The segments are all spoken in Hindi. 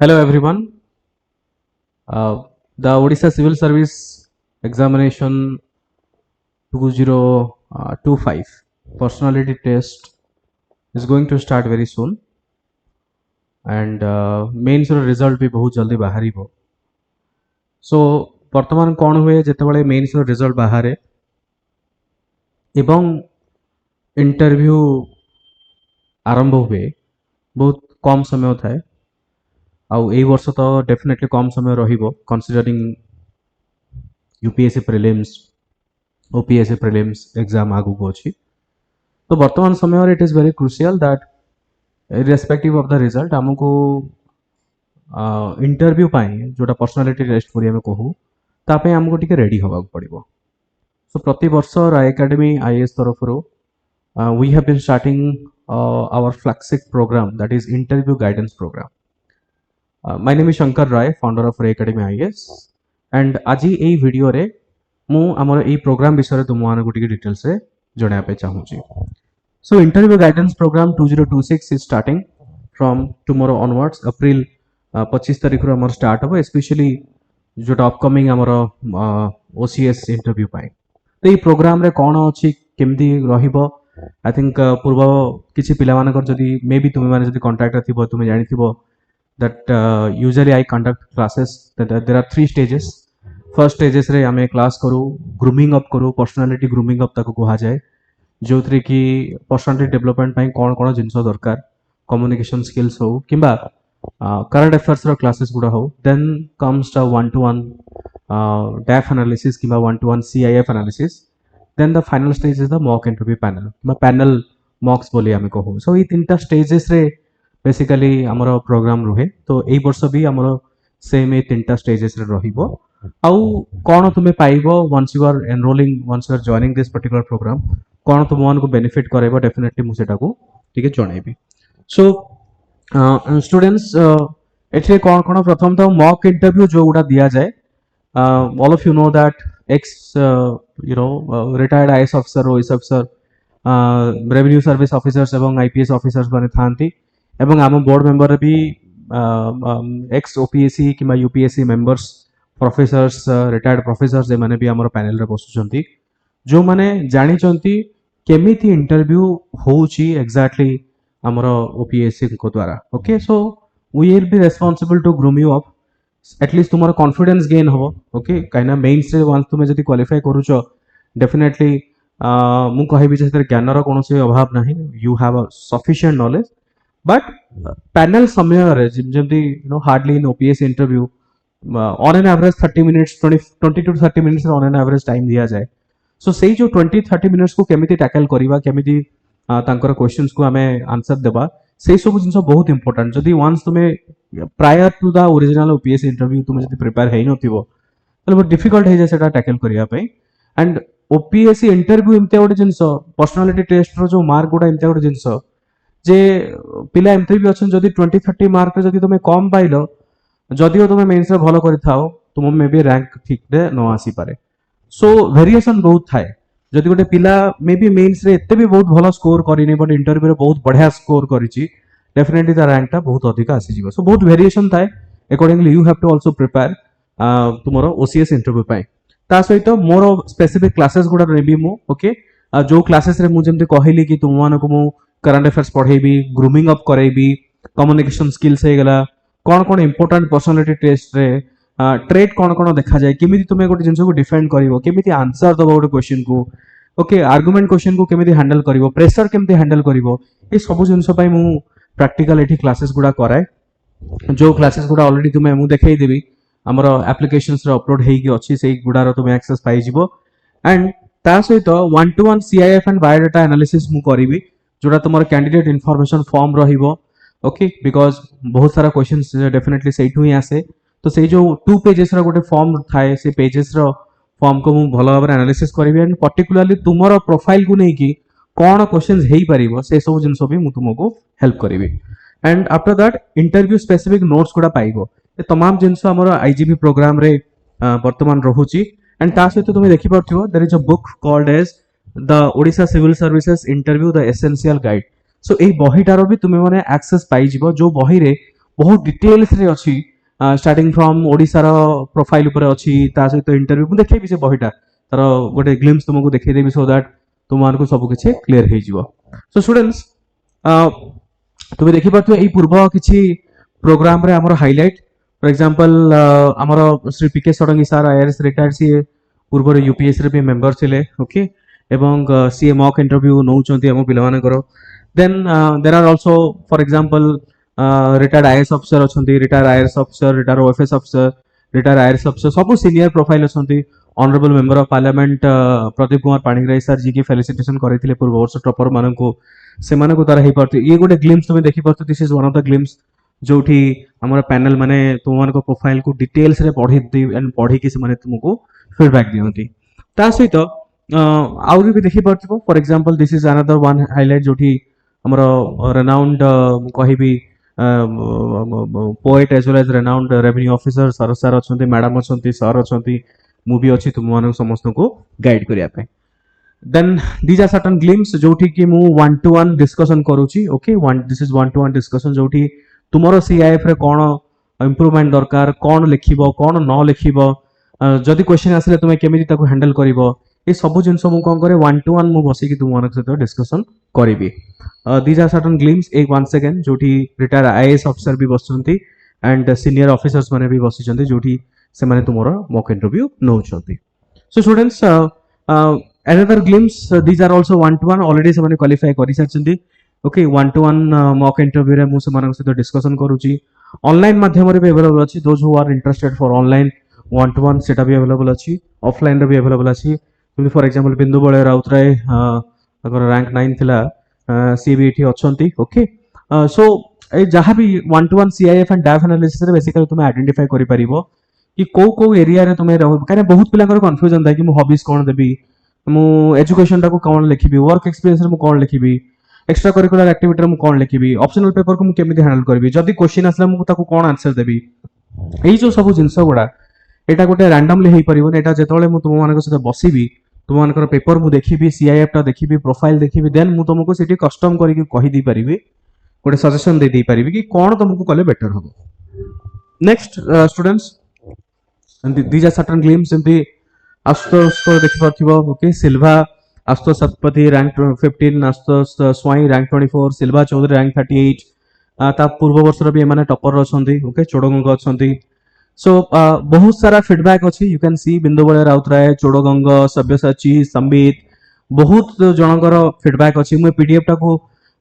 Hello everyone. The Odisha Civil Service Examination 2025 personality test is going to start very soon, and mains result भी बहुत जल्दी बाहरिबो. So वर्तमान कौन हुए जेतेबेले मेन्स रिजल्ट बाहरे एवं इंटरव्यू आरंभ हुए बहुत कम समय थाए आउ एई वर्ष तो डेफिनेटली कम समय रहिबो considering UPSC prelims OPSC prelims exam आगु को अछि. तो वर्तमान समय it is very crucial that irrespective of the result हमको इंटरव्यू पाई जोटा पर्सनालिटी टेस्ट करिया में कहू तापे हमको टिके रेडी होबा पड़िबो. सो प्रति वर्ष राय एकेडमी आईएएस तरफ रो we have been starting our flagship programme that is interview guidance programme. My name is Shankar Rai, founder of Rai Academy IAS, and आज ये वीडियो रे मु हमर ए प्रोग्राम विषय तुम मान को टिके डिटेल्स रे जणा पे चाहू छी. So interview guidance programme 2026 is starting from tomorrow onwards. April 25 तारिख रो हमर स्टार्ट हो, स्पेशली जोटा अपकमिंग हमर ओसीएस इंटरव्यू पाई. तो ये प्रोग्राम रे कोन अछि केमदी रहिबो आई थिंक पूर्व किछि पिला मानकर जदी मे बी तुमे माने जदी कांटेक्ट रे थिबो तुमे जानि थिबो that usually I conduct classes that there are 3 stages. First stages रे हमें क्लास करू ग्रूमिंग अप करू, पर्सनालिटी ग्रूमिंग अप ताको कहा जाए, जो थ्री की पर्सनालिटी डेवलपमेंट पाई कोन कोन जिंस दरकार, कम्युनिकेशन स्किल्स हो किंबा करंट अफेयर्स रो क्लासेस गुडा हो. Then comes the 1-to-1 DAF analysis किंबा 1-to-1 CIF analysis. Then the final stage is the mock interview panel, panel mocks बोली हमें कहू. सो ये तीनटा स्टेजेस रे बेसिकली आमर प्रोग्राम रुहे. तो यही वर्ष भी आमर सेम ये तीनटा स्टेजेस रे रहिबो. आउ कोन तुमे पाइबो once you are enrolling, once you are joining this particular programme, कोन तुम मान को बेनिफिट करेबो डेफिनेटली मु सेटा को ठीक जणैबी. सो स्टूडेंट्स एठे कोन कोन प्रथम तो मॉक इंटरव्यू जो गुडा दिया जाए, all of you know that ex retired IAS officer, OS officer, revenue service officers एवं आईपीएस ऑफिसर्स माने थांती एवं आम बोर्ड मेंबर भी एक्स ओपीएससी कि UPSC members, professors, retired professors एमाने भी आमर पैनल रे बसुचंती जो माने जानि चंती केमिति इंटरव्यू होउची एग्जैक्टली आमर ओपीएससी को द्वारा. Okay, so we will be responsible to groom you up, at least तुमर कॉन्फिडेंस गेन हो. ओके, काइना मेंस रे वंस तुमे जति क्वालिफाई करूचो डेफिनेटली मु कहबी जे ज्ञान रो कोनोसी अभाव नाही, you have a sufficient knowledge. But panel समय जमी hardly in OPS interview on an average 30 minutes 20 to 30 minutes on an average time दिया जाए. सो से जो 20-30 मिनट्स को केमिति टैकल करबा, केमिति तांकर क्वेश्चंस को हमें आंसर देबा, से सब जिंस बहुत इंपोर्टेंट. जदी वंस तुमे prior to the original OPS interview तुमे जदी प्रिपेयर हेइ नथिबो तले बहुत डिफिकल्ट हे जाय सेटा टैकल करिया पई. एंड ओपीएससी इंटरव्यू एमते गोटे जिंस, पर्सनालिटी टेस्ट रो जो मार्क गुडा एमते गोटे जिंस जे पिला एमती भी अच्छा जदि 20-30 मार्क जदि तुम कम पाइल, जदिओ तुम मेन्स भल कर तुम मे बी रैंक ठीक रे न आसी पारे. सो वेरिएशन बहुत थाए. जदि गोटे पिला मे बी मेन्स रे एते भी बहुत भल स्कोर करनी बट इंटरव्यू रे बहुत बढ़िया स्कोर करिछि, डेफिनेटली ता रैंक ता बहुत अधिक आसी जिवो. सो बहुत वेरिएशन थाए. Accordingly you have to also prepare तुमरो ओसीएस इंटरव्यू पाई. ता सहित मोर स्पेसिफिक क्लासेस गुडा नेबी मु. ओके, जो क्लासेस रे मु जेमते कहली कि तुम मानको मु करंट अफेयर्स पढ़ेबी, ग्रूमिंग अप करेबी, कम्युनिकेशन स्किल्स हे गला, कौन कौन इंपोर्टेंट पर्सनालिटी टेस्ट रे ट्रेट कौन कौन देखा जाए, केमिति तुमे गोटे जिंस को डिफेंड करिवो, केमिति आंसर दबो गोटे क्वेश्चन को. ओके, आर्गुमेंट क्वेश्चन को केमिति हैंडल करिवो, प्रेशर केमिति हैंडल करिवो, ए सब जिंस पई मु प्रैक्टिकल एठी क्लासेस गुडा कराए. जो क्लासेस गुडा ऑलरेडी तुमे मु देखाई देबी हमर एप्लीकेशंस रे अपलोड हेई कि अछि, सेही गुडा रो तुमे एक्सेस पाई जिवो. एंड ता सहित 1-to-1 CIF and biodata analysis मु करिवि जोटा तुम कैंडिडेट इनफॉरमेशन फॉर्म रहिबो. ओके, बिकॉज बहुत सारा क्वेश्चंस डेफिनेटली सेठू ही आसे. तो से जो 2 पेजेस रो गोटे फॉर्म थाए, से पेजेस रो फॉर्म को मु भलो भाबरे एनालिसिस करिवि एंड पर्टिकुलरली तुमरो प्रोफाइल को नै कि कोन क्वेश्चंस हेई परिबो से सब जिंस भी मु तुमको हेल्प करिवि. And after that interview specific notes गुडा पाइबो. ए तमाम जिंस हमर आईजीबी प्रोग्राम रे वर्तमान रहुची. एंड ता सहित तुम देखि परथिबो there is a book called as the Odisha civil services interview the essential guide. So ए बहीटार भी तुम्हें मैंने एक्सेस पाई जो बही रे बहुत डिटेल्स रे अछि स्टार्टिंग फ्रॉम ओडिसा रो प्रोफाइल ऊपर अछि ता सहित इंटरव्यू मु देखैबि से बहिटा तार गोटे ग्लिम्स तुमको देखै देबी सो दैट तुम मानको सब किछि क्लियर हे जिवो सो स्टूडेंट्स तुम देखि पाथु एई पूर्व किछि प्रोग्राम रे हमर हाइलाइट फॉर एग्जांपल हमर श्री पीके षडंगी सर आईआरएस रिटायर्ड सी पूर्व यूपीएससी रे भी मेंबर थिले ओके एवं सी मॉक इंटरव्यू नौचंती हम पिला मानकर then there are also for example retired IAS officer अछंती retired IRS officer retired OFS officer retired IRS officer सब सीनियर प्रोफाइल अछंती honourable member of parliament Pradeep Kumar Panigrahi sir ji की फेलिसिटेशन करथिले पूर्व वर्ष टॉपर माननको से मानको तार हे परती ये गोटे ग्लिम्स तुम देखि परतो this is one of the glimpse जोठी हमर पैनल माने तुम मानको प्रोफाइल को डिटेल्स रे पढी दी एंड पढी कि से माने तुमको फीडबैक दियंती ता सहित आउरी भी देखि परथिबो for example this is another one highlight जोठी हमर रेनाउंड कहिबी poet as well as renowned revenue officer sir sir अछंती मैडम अछंती सर अछंती मूवी अछि तुम मानको समस्त को गाइड करिया पे then these are certain glimpse जोठी कि मु 1-to-1 डिस्कशन करूची okay this is 1-to-1 discussion जोठी तुमरो सीआईएफ रे कोन इंप्रूवमेंट दरकार कोन लिखिबो कोन न लिखिबो जदि क्वेश्चन आसले तुमे केमिति ताको हैंडल करिवो ए सब जिंस मु कोन करे 1-to-1 मु बसी कि तुम मानक सहित डिस्कशन करिवि दीज आर सर्टन ग्लिम्स एक वंस अगेन जोठी रिटायर आईएएस ऑफिसर भी बसचंती एंड सीनियर ऑफिसर्स माने भी बसिचंती जोठी से माने तुमरो मॉक इंटरव्यू नौचंती so students another glimpse these are also 1-to-1 already se mane qualify kari sarchindi okay 1-to-1 mock interview re mu se manak sହିତ discussion karuchi online madhyam re भी available अछि those who are interested for online 1-to-1 सेटा भी available अछि offline रे भी available अछि तुम for example बिंदु बळे राउतराय अगर रैंक 9 थिला सीबीटी अछंती ओके सो ए जहां भी 1-to-1 CIF and Daph analysis रे बेसिकली तुम आइडेंटिफाई करि परिबो कि को एरिया रे तुम रहो काने बहुत पिला कंफ्यूजन था कि मु हॉबीज कोन देबी मु एजुकेशन टाको कोन लिखिबी वर्क एक्सपीरियंस रे मु कोन लिखिबी एक्स्ट्रा करिकुलर एक्टिविटी रे मु कोन लिखिबी ऑप्शनल पेपर को मु केमिति हैंडल करबी जदी क्वेश्चन आसला मु ताको कोन आंसर देबी एई जो सब जिंस गुडा एटा गोटे रैंडमली हेई परिबो एटा जेतोले मु तुम मानक सहित बसिबी तुम मानकर पेपर मु देखिबी सीआईएफ टा देखिबी प्रोफाइल देखिबी देन मु तुमको सिटी कस्टम करिकि कहि दी परिबी गोटे सजेशन दे दी परिबी कि कोन तुमको कले बेटर हबो next students these are certain glimpse एमती आशुतोष तो देखि पाथिबो ओके सिल्वा आशुतोष सतपति रैंक 15 आशुतोष स्वाई रैंक 24 सिल्वा चौधरी रैंक 38 ता पूर्व वर्ष रे भी माने टॉपर अछंती ओके चोडगंग अछंती सो बहुत सारा फीडबैक अछि यू कैन सी बिंदु बळे राउतराय चोडगंग सब्यसाची संबित बहुत जनकर फीडबैक अछि मु पीडीएफ टा को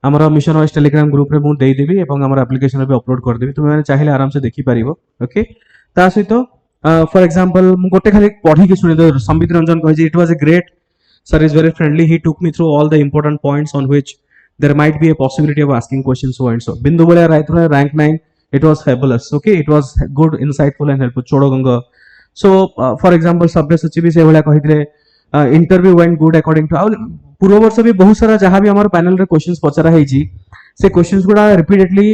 हमर मिशन वाइज टेलीग्राम ग्रुप रे मु देई देबी एवं हमर एप्लीकेशन रे भी अपलोड कर देबी तुम माने चाहिले आराम से देखि परिबो ओके ता सहित फॉर एग्जांपल मु गोटे खाली पढ़ी के सुनि दे संबित रंजन कहि it was a great sir is very friendly he took me through all the important points on which there might be a possibility of asking questions so and so bindu bole right rank 9 it was fabulous okay it was good insightful and helpful chodoganga so for example sabyasachi भी से भला कहितले interview went good according to पूर्व वर्ष भी बहुत सारा जहां भी हमर पैनल रे क्वेश्चंस पचरा है जी से क्वेश्चंस गुडा रिपीटेडली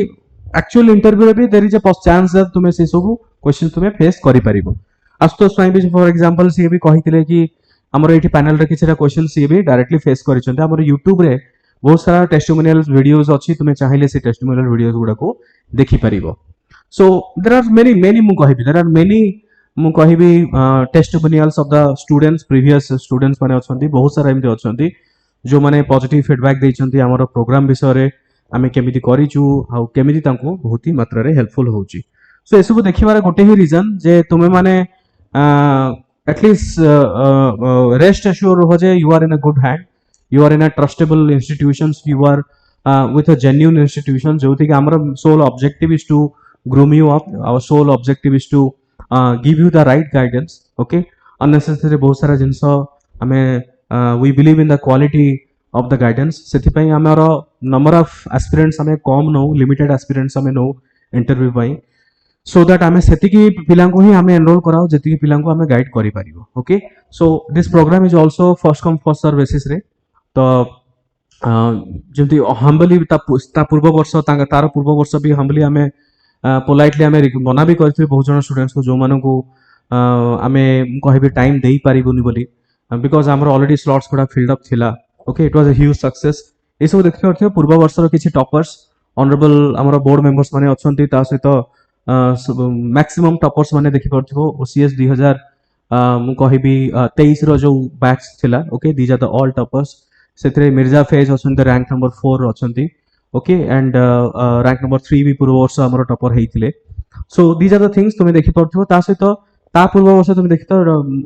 एक्चुअल इंटरव्यू रे भी there is a chance that तुमे से सब क्वेश्चन तुमे फेस करि परिबो आशुतोष स्वाई भी फॉर एग्जांपल से भी कहितले कि हमर एठी पैनल रे किछरा क्वेश्चन सी भी डायरेक्टली फेस करिसंते हमर YouTube रे बहुत सारा टेस्टिमोनियल वीडियोस अछि तुमे चाहिले से टेस्टिमोनियल वीडियोस गुडा को देखि परिबो सो देयर आर मेनी मु कहिबी देयर आर मेनी मु कहिबी testimonials of the students previous students माने अछंती बहुत सारा एमते अछंती जो माने पॉजिटिव फीडबैक दैछंती हमर प्रोग्राम विषय रे आमे केमिति करिचू हाउ केमिति तांको बहुत ही मात्रा रे हेल्पफुल होउची सो एसबु देखिबार गोटे ही रीजन जे तुमे माने at least rest assured ho je you are in a good hand you are in a trustable institutions you are with a genuine institution joti ki amara sole objective is to groom you up our sole objective is to give you the right guidance okay unnecessary bahut sara jinso ame we believe in the quality of the guidance sethi pai amara number of aspirants ame come no limited aspirants ame no interview pai so that आमे सेतिकी पिलां को ही आमे एनरोल कराओ जेतिकी पिलां को आमे गाइड करि परिबो okay so this programme is also first come first serve basis रे तो जेंति हम्बली ता पूर्व वर्ष तार पूर्व वर्ष भी हम्बली आमे पोलाइटली आमे मना भी करथि बहुत जन स्टूडेंट्स को जो मानन को आमे कहबे टाइम देई परिबोनी बोली बिकॉज़ हमर ऑलरेडी स्लॉट्स गुडा फिल्ड अप थिला okay it was a huge success ए सब देखि करथि पूर्व वर्ष रो किछि टॉपर्स ऑनरेबल आमर बोर्ड मेंबर्स माने अछंती ता सहित मैक्सिमम टॉपर्स माने देखि परथिबो ओसीएस 2000 मु कहिबी 23 रो जो बैच थिला okay these are the all toppers सेथरे मिर्जा फेज अछंती रैंक नंबर 4 अछंती ओके एंड रैंक नंबर 3 भी पूर्व वर्ष आमर टॉपर हेइथिले so these are the things तुमे देखि परथिबो ता सहित ता पूर्व वर्ष तुम देखी तो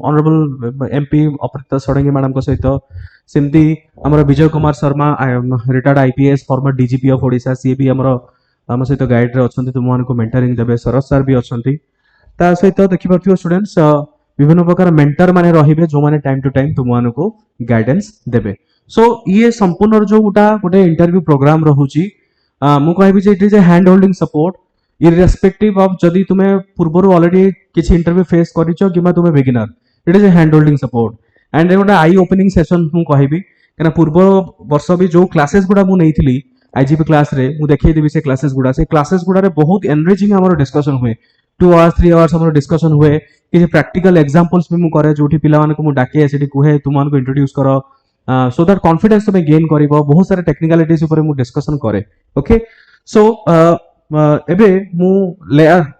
honourable MP Aparajita Sarangi madam को सहित सेमती आमर Vijay Kumar Sharma retired IPS former DGP of Odisha सी भी आमर आम सहित गाइड रे अछंती तुम मानको मेंटरिंग देबे शरद सर भी अछंती ता सहित देखि परथिबो स्टूडेंट्स विभिन्न प्रकार मेंटर माने रहिबे जो माने टाइम टू टाइम तुम मानको गाइडेंस देबे सो ये संपूर्ण जो गोटे इंटरव्यू प्रोग्राम रहुची मु कहबी जे it is a hand holding support irrespective of जदि तुमे पूर्वर ऑलरेडी किसी इंटरव्यू फेस करिचो किमा तुमे beginner it is a hand holding support and गोटे आई ओपनिंग सेशन मु कहबी कना पूर्व वर्ष भी जो क्लासेस गुडा मु नेइथिली आईजीपी क्लास रे मु देखै देबी से क्लासेस गुडा रे बहुत एनरिचिंग हमर डिस्कशन हुए 2 आवर्स 3 आवर्स हमर डिस्कशन हुए कि प्रैक्टिकल एग्जांपल्स भी मु करे जोठी पिला मानको मु डाके सेठी कुहे तुम मानको इंट्रोड्यूस करो सो दैट कॉन्फिडेंस तुम गेन करिवो बहुत सारे टेक्निकलिटीज ऊपर मु डिस्कशन करे ओके सो एबे मु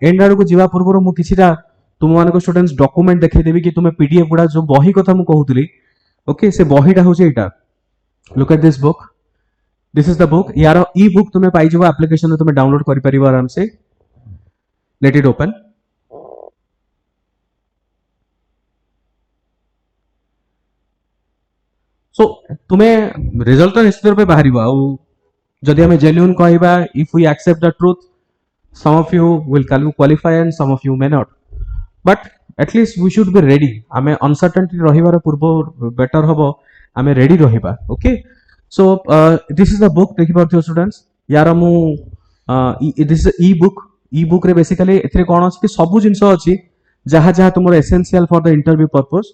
एंड आड़ को जीवा पूर्व मु किछिटा तुम मानको स्टूडेंट्स डॉक्यूमेंट देखै देबी कि तुमे पीडीएफ गुडा जो बही कथा मु कहूतली ओके से बहीटा होचे एटा look at this book this is the book यार ई बुक तुमे पाई जबो एप्लीकेशन तुमे डाउनलोड करि परिबो आराम से लेट इट ओपन सो तुमे रिजल्ट तो निश्चित रूपे बाहरिबो आ जदि हमें जेन्युइन कहबा if we accept the truth some of you will qualify and some of you may not but at least we should be ready आमे uncertainty रहिबार पूर्व बेटर हबो आमे रेडी रहिबा okay so this is the book देखि परथियो स्टूडेंट्स यार मु दिस इज ई बुक रे बेसिकली एथरे कोन अछि कि सब जिंस अछि जहा जहा तुमर essential for the interview purpose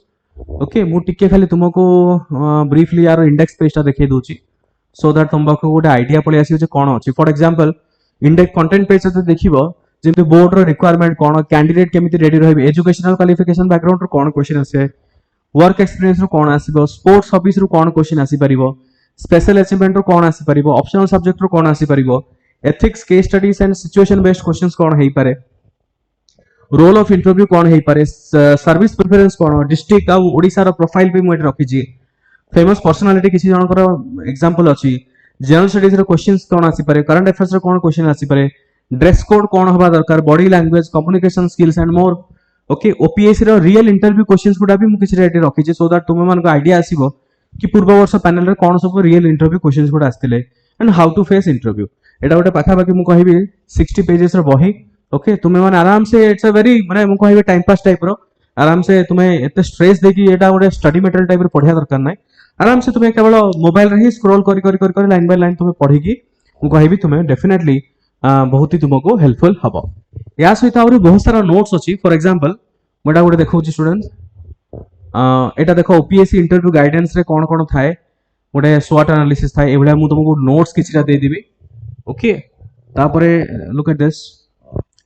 okay मु टिके खाली तुमको ब्रीफली यार इंडेक्स पेज ता देखै दोची सो दैट तुमको गोटे आईडिया पळे आसी जे कोन अछि for example index content page से देखिबो जेमति बोर्ड रो रिक्वायरमेंट कोन कैंडिडेट केमिति रेडी रहबे एजुकेशनल क्वालिफिकेशन बैकग्राउंड रो कोन क्वेश्चन आसे वर्क एक्सपीरियंस रो कोन आसीबो स्पोर्ट्स हॉबीज रो कोन क्वेश्चन आसी परिबो स्पेशल अचीवमेंट रो कोन आसी परिबो ऑप्शनल सब्जेक्ट रो कोन आसी परिबो ethics case studies and situation based questions कोन हेई पारे रोल ऑफ इंटरव्यू कोन हेई पारे सर्विस प्रेफरेंस कोन डिस्ट्रिक्ट आ ओडिसा रो प्रोफाइल भी मु रखी छी फेमस पर्सनालिटी किसी जनकर एग्जांपल अछि जनरल स्टडीज रो क्वेश्चंस कोन आसी पारे करंट अफेयर्स रो कोन क्वेश्चन आसी पारे ड्रेस कोड कोन हबा दरकार body language communication skills and more okay OPSC रो रियल इंटरव्यू क्वेश्चंस गुडा भी मु किछि रेडी रखी छी सो दैट तुमे मन को आईडिया आसीबो कि पूर्व वर्ष पैनल रे कोन सब रियल इंटरव्यू क्वेश्चंस गुडा आस्तिले and how to face interview एटा गोटे पाखा बाकी मु कहबी 60 पेजेस रो बही ओके तुमे मन आराम से इट्स अ वेरी माने मु कहबी टाइम पास टाइप रो आराम से तुमे एते स्ट्रेस देकी एटा गोटे स्टडी मटेरियल टाइप रो पढिया दरकार नै आराम से तुम्हें केवल मोबाइल रे ही स्क्रॉल करी लाइन बाय लाइन तुम्हें पढ़ी की मु कहबी तुम्हें डेफिनेटली बहुत ही तुमको हेल्पफुल हबो या सहित आउरी बहुत सारा नोट्स अछि फॉर एग्जांपल मोटा गोटे देखौ छी स्टूडेंट्स एटा देखो ओपीएससी इंटरव्यू गाइडेंस रे कोन कोन थाए गोटे स्वॉट एनालिसिस थाए एबडा मु तुमको नोट्स किछरा दे देबी ओके तापरे लुक एट दिस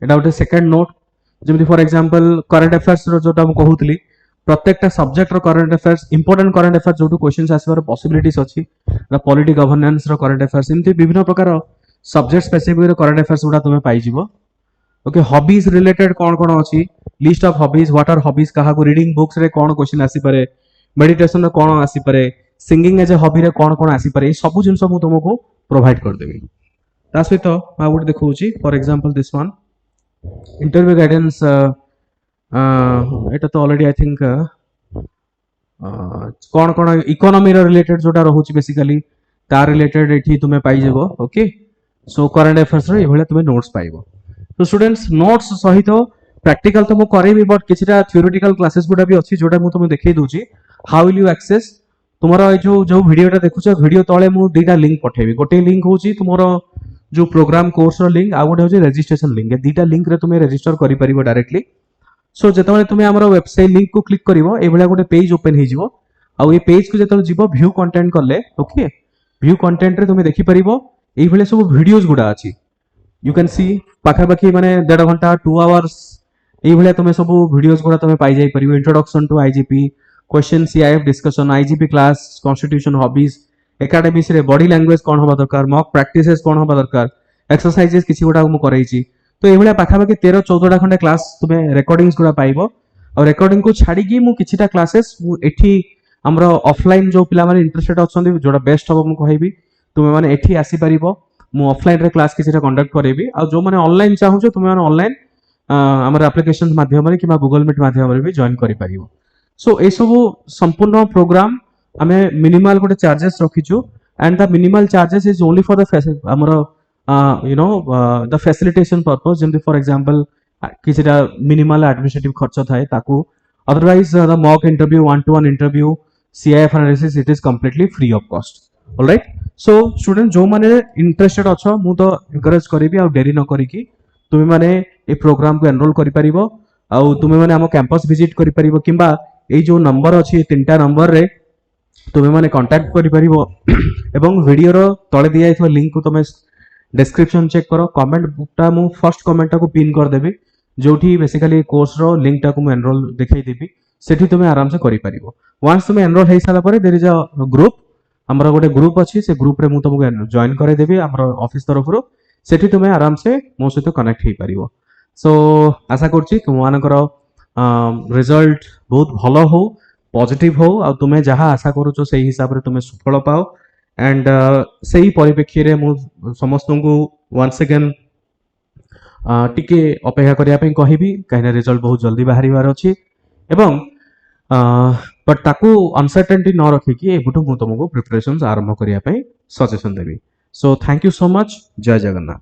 एटा गोटे सेकंड नोट जेमति फॉर एग्जांपल करंट अफेयर्स रो जोटा मु कहूतली प्रत्येक सब्जेक्ट रो current affairs important current affairs जो क्वेश्चंस आसीबार पॉसिबिलिटीज अछि पॉलिटी गवर्नेंस रो करंट अफेयर्स इनते विभिन्न प्रकार सब्जेक्ट स्पेसिफिक रो करंट अफेयर्स गुडा तुमे पाई जिवो ओके हॉबीज रिलेटेड कोन कोन अछि list of hobbies what are hobbies कहा को रीडिंग बुक्स रे कोन क्वेश्चन आसी पारे मेडिटेशन रे कोन आसी पारे सिंगिंग एज ए हॉबी रे कोन कोन आसी पारे सब जिंस मु तुमको प्रोवाइड कर देबी ता सहित आ गुड देखौची for example this one interview guidance एटा तो ऑलरेडी आई थिंक कौन कौन इकोनॉमी रिलेटेड जोटा रहउची बेसिकली ता रिलेटेड एठी तुमे पाई जेबो ओके सो करंट अफेयर्स रे एभले तुमे नोट्स पाइबो तो स्टूडेंट्स नोट्स सहित प्रैक्टिकल तो मु करेबी बट किछटा थ्योरेटिकल क्लासेस गुडा भी अछि जोटा मु तुमे देखै दोची हाउ विल यू एक्सेस तुमरो जो वीडियोटा देखुछ वीडियो तळे मु दुईटा लिंक पठेबी गोटे लिंक होची तुमरो जो प्रोग्राम कोर्स रो लिंक आ गोटे होची रजिस्ट्रेशन लिंक ए दुईटा लिंक रे तुमे रजिस्टर करि परिबो डायरेक्टली सो जेतबे तुमे हमर वेबसाइट लिंक को क्लिक करिवो ए भला गोटे पेज ओपन हे जिवो आ ए पेज को जेतबे जिवो व्यू कंटेंट करले ओके व्यू कंटेंट रे तुमे देखि परिवो ए भले सब वीडियोस गुडा अछि यू कैन सी पाखा बाकी माने 1.5 घंटा 2 आवर्स ए भले तुमे सब वीडियोस गुडा तुमे पाई जाई परिवो introduction to IGP question CIF discussion IGP class constitution hobbies academics रे बॉडी लैंग्वेज कोन होबा दरकार मॉक प्रैक्टिसेस कोन होबा दरकार एक्सरसाइजेस किसी गुड़ा मु करैछि तो एभलिया पाखापाखि 13-14टा खंडे क्लास तुमे रेकॉर्डिंग्स गुड़ा पाइबो और रेकॉर्डिंग को छाड़ी की मु किछिटा क्लासेस मु एठी हमरो ऑफलाइन जो पिला माने इंटरेस्टेड अछंदी जोडा बेस्ट हबो मु कहबी तुमे माने एठी आसी परिबो मु ऑफलाइन रे क्लास किछिटा कंडक्ट करेबी आ जो माने ऑनलाइन चाहूछो तुमे माने ऑनलाइन हमर एप्लीकेशन माध्यम रे किबा गूगल मीट माध्यम रे भी जॉइन करि परिबो सो ए सब संपूर्ण प्रोग्राम आमे मिनिमल गोटे चार्जेस रखिछु and the minimal charges is only for the हमरो you know the facilitation purpose जेमति फॉर एग्जांपल किछिटा मिनिमल एडमिनिस्ट्रेटिव खर्च थाए ताकू otherwise the mock interview 1-to-1 interview CIF analysis it is completely free of cost alright so student जो माने इंटरेस्टेड अछो मु तो एनकरेज करिबी आ देरी न करिकी तुमे माने ए प्रोग्राम को एनरोल करि परिबो आ तुमे माने हम कैंपस विजिट करि परिबो किंबा ए जो नंबर अछि तीनटा नंबर रे तुमे माने कांटेक्ट करि परिबो एवं वीडियो रो तळे दिया आइथो लिंक को तुमे डिस्क्रिप्शन चेक करो कमेंट टा मु फर्स्ट कमेंट टा को पिन कर देबी जोठी बेसिकली कोर्स रो लिंक टा को मु एनरोल देखाई देबी सेठी तुमे आराम से करि परिबो वंस तुमे एनरोल हेइ साला परे देयर इज अ ग्रुप हमरा गोटे ग्रुप अछि से ग्रुप रे मु तुमको जॉइन करे देबी हमरा ऑफिस तरफ रो सेठी तुमे आराम से मो सहित कनेक्ट हेइ परिबो सो आशा करछि तुम मानकर रिजल्ट बहुत भलो हो पॉजिटिव हो आ तुमे जहा आशा करूछो सेही हिसाब रे तुमे सफल पाओ एंड सेही परिप्रेक्षी रे मु समस्त को वंस अगेन टिके अपेक्षा करिया पई कहिबी काहे रिजल्ट बहुत जल्दी बाहरी बार अछि एवं बट ताकू अनसर्टेनिटी न रखी कि एबुटू मु तुमको प्रिपरेशंस आरंभ करिया पई suggestion Devi so thank you so much जय जगन्नाथ।